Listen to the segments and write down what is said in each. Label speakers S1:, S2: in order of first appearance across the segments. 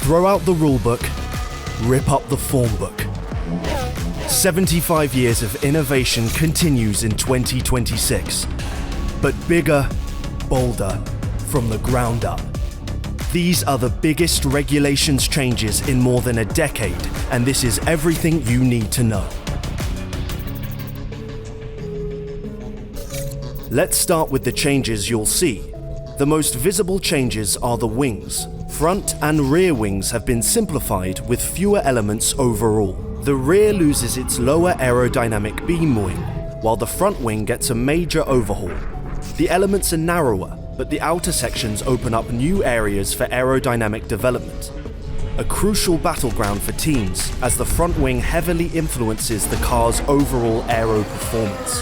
S1: Throw out the rulebook, rip up the form book. 75 years of innovation continues in 2026, but bigger, bolder, from the ground up. These are the biggest regulations changes in more than a decade, and this is everything you need to know. Let's start with the changes you'll see. The most visible changes are the wings. Front and rear wings have been simplified with fewer elements overall. The rear loses its lower aerodynamic beam wing, while the front wing gets a major overhaul. The elements are narrower, but the outer sections open up new areas for aerodynamic development. A crucial battleground for teams, as the front wing heavily influences the car's overall aero performance.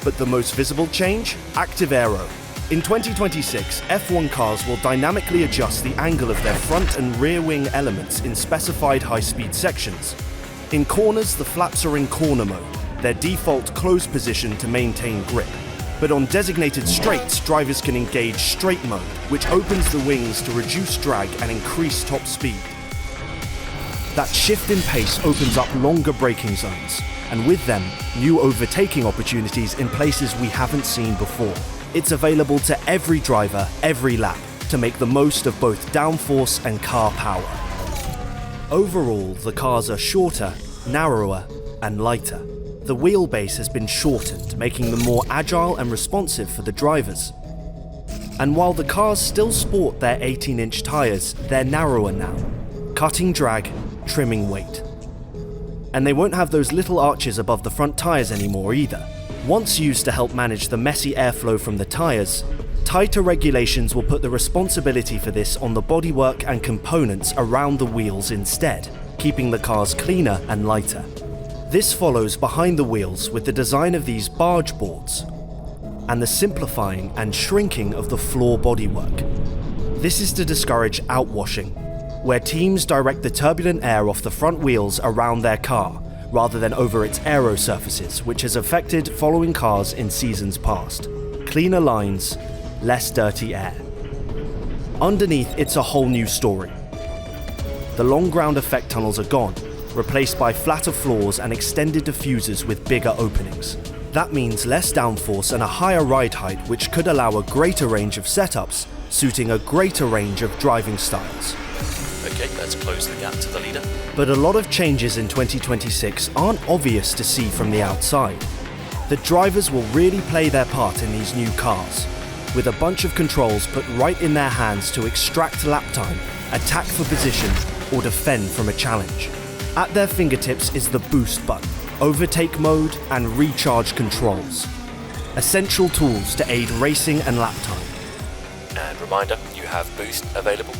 S1: But the most visible change? Active aero. In 2026, F1 cars will dynamically adjust the angle of their front and rear wing elements in specified high-speed sections. In corners, the flaps are in corner mode, their default closed position to maintain grip. But on designated straights, drivers can engage straight mode, which opens the wings to reduce drag and increase top speed. That shift in pace opens up longer braking zones, and with them, new overtaking opportunities in places we haven't seen before. It's available to every driver, every lap, to make the most of both downforce and car power. Overall, the cars are shorter, narrower, and lighter. The wheelbase has been shortened, making them more agile and responsive for the drivers. And while the cars still sport their 18-inch tyres, they're narrower now, cutting drag, trimming weight. And they won't have those little arches above the front tyres anymore either. Once used to help manage the messy airflow from the tyres, tighter regulations will put the responsibility for this on the bodywork and components around the wheels instead, keeping the cars cleaner and lighter. This follows behind the wheels with the design of these barge boards and the simplifying and shrinking of the floor bodywork. This is to discourage outwashing, where teams direct the turbulent air off the front wheels around their car, rather than over its aero surfaces, which has affected following cars in seasons past. Cleaner lines, less dirty air. Underneath, it's a whole new story. The long ground effect tunnels are gone, replaced by flatter floors and extended diffusers with bigger openings. That means less downforce and a higher ride height, which could allow a greater range of setups, suiting a greater range of driving styles.
S2: Okay, let's close the gap to the leader.
S1: But a lot of changes in 2026 aren't obvious to see from the outside. The drivers will really play their part in these new cars, with a bunch of controls put right in their hands to extract lap time, attack for position, or defend from a challenge. At their fingertips is the boost button, overtake mode, and recharge controls. Essential tools to aid racing and lap time.
S2: And reminder, you have boost available.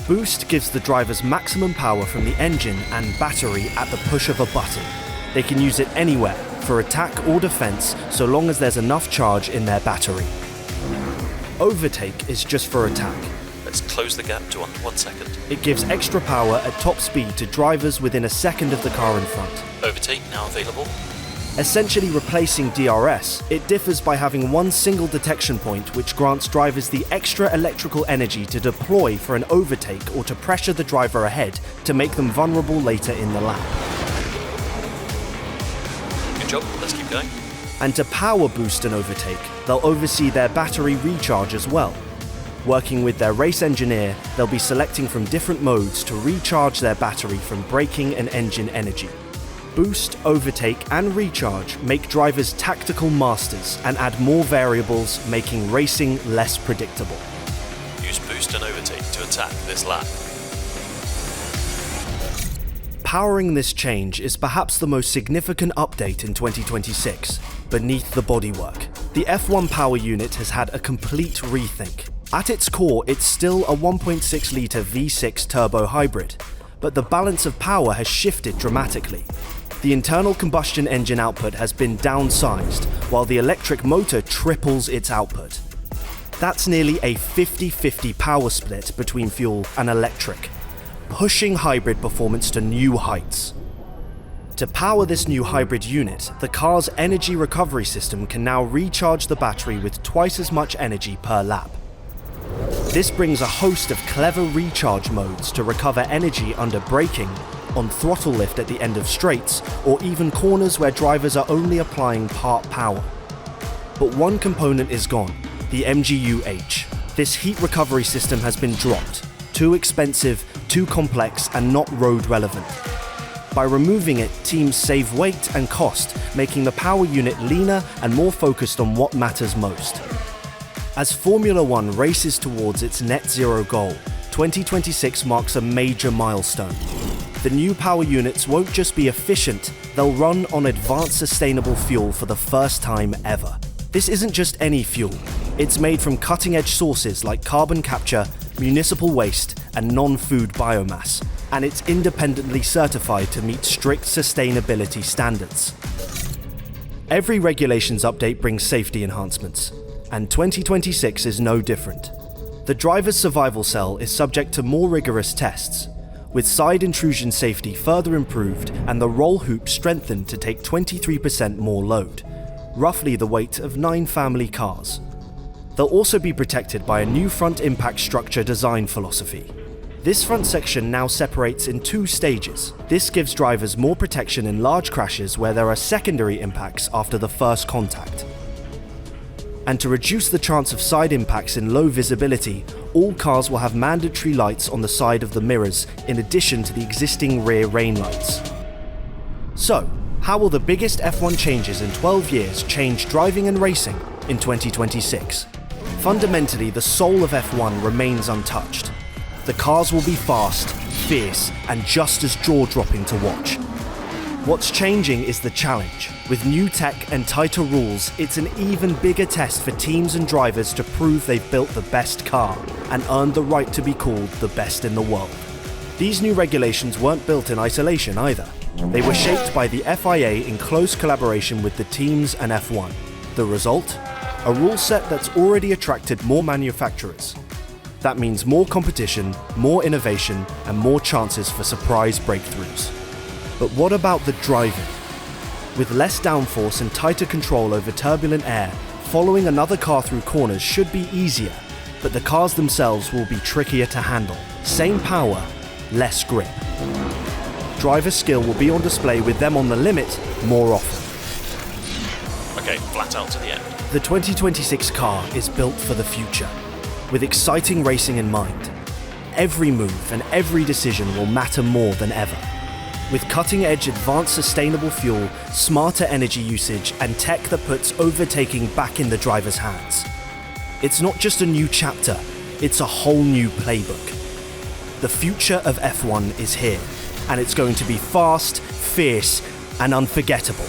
S1: Boost gives the drivers maximum power from the engine and battery at the push of a button. They can use it anywhere, for attack or defense, so long as there's enough charge in their battery. Overtake is just for attack.
S2: Let's close the gap to under 1 second.
S1: It gives extra power at top speed to drivers within a second of the car in front.
S2: Overtake now available.
S1: Essentially replacing DRS, it differs by having one single detection point which grants drivers the extra electrical energy to deploy for an overtake or to pressure the driver ahead to make them vulnerable later in the lap.
S2: Good job, let's keep going.
S1: And to power boost an overtake, they'll oversee their battery recharge as well. Working with their race engineer, they'll be selecting from different modes to recharge their battery from braking and engine energy. Boost, overtake, and recharge make drivers tactical masters and add more variables, making racing less predictable.
S2: Use boost and overtake to attack this lap.
S1: Powering this change is perhaps the most significant update in 2026, beneath the bodywork. The F1 power unit has had a complete rethink. At its core, it's still a 1.6-litre V6 turbo hybrid, but the balance of power has shifted dramatically. The internal combustion engine output has been downsized, while the electric motor triples its output. That's nearly a 50-50 power split between fuel and electric, pushing hybrid performance to new heights. To power this new hybrid unit, the car's energy recovery system can now recharge the battery with twice as much energy per lap. This brings a host of clever recharge modes to recover energy under braking, on throttle lift at the end of straights, or even corners where drivers are only applying part power. But one component is gone, the MGU-H. This heat recovery system has been dropped. Too expensive, too complex, and not road relevant. By removing it, teams save weight and cost, making the power unit leaner and more focused on what matters most. As Formula One races towards its net zero goal, 2026 marks a major milestone. The new power units won't just be efficient, they'll run on advanced sustainable fuel for the first time ever. This isn't just any fuel. It's made from cutting-edge sources like carbon capture, municipal waste, and non-food biomass, and it's independently certified to meet strict sustainability standards. Every regulations update brings safety enhancements, and 2026 is no different. The driver's survival cell is subject to more rigorous tests, with side intrusion safety further improved and the roll hoop strengthened to take 23% more load, roughly the weight of 9 family cars. They'll also be protected by a new front impact structure design philosophy. This front section now separates in 2 stages. This gives drivers more protection in large crashes where there are secondary impacts after the first contact. And to reduce the chance of side impacts in low visibility, all cars will have mandatory lights on the side of the mirrors in addition to the existing rear rain lights. So, how will the biggest F1 changes in 12 years change driving and racing in 2026? Fundamentally, the soul of F1 remains untouched. The cars will be fast, fierce, and just as jaw-dropping to watch. What's changing is the challenge. With new tech and tighter rules, it's an even bigger test for teams and drivers to prove they've built the best car and earned the right to be called the best in the world. These new regulations weren't built in isolation either. They were shaped by the FIA in close collaboration with the teams and F1. The result? A rule set that's already attracted more manufacturers. That means more competition, more innovation, and more chances for surprise breakthroughs. But what about the driving? With less downforce and tighter control over turbulent air, following another car through corners should be easier, but the cars themselves will be trickier to handle. Same power, less grip. Driver skill will be on display with them on the limit more often.
S2: Okay, flat out to the end.
S1: The 2026 car is built for the future, with exciting racing in mind. Every move and every decision will matter more than ever. With cutting-edge advanced sustainable fuel, smarter energy usage, and tech that puts overtaking back in the driver's hands. It's not just a new chapter, it's a whole new playbook. The future of F1 is here, and it's going to be fast, fierce, and unforgettable.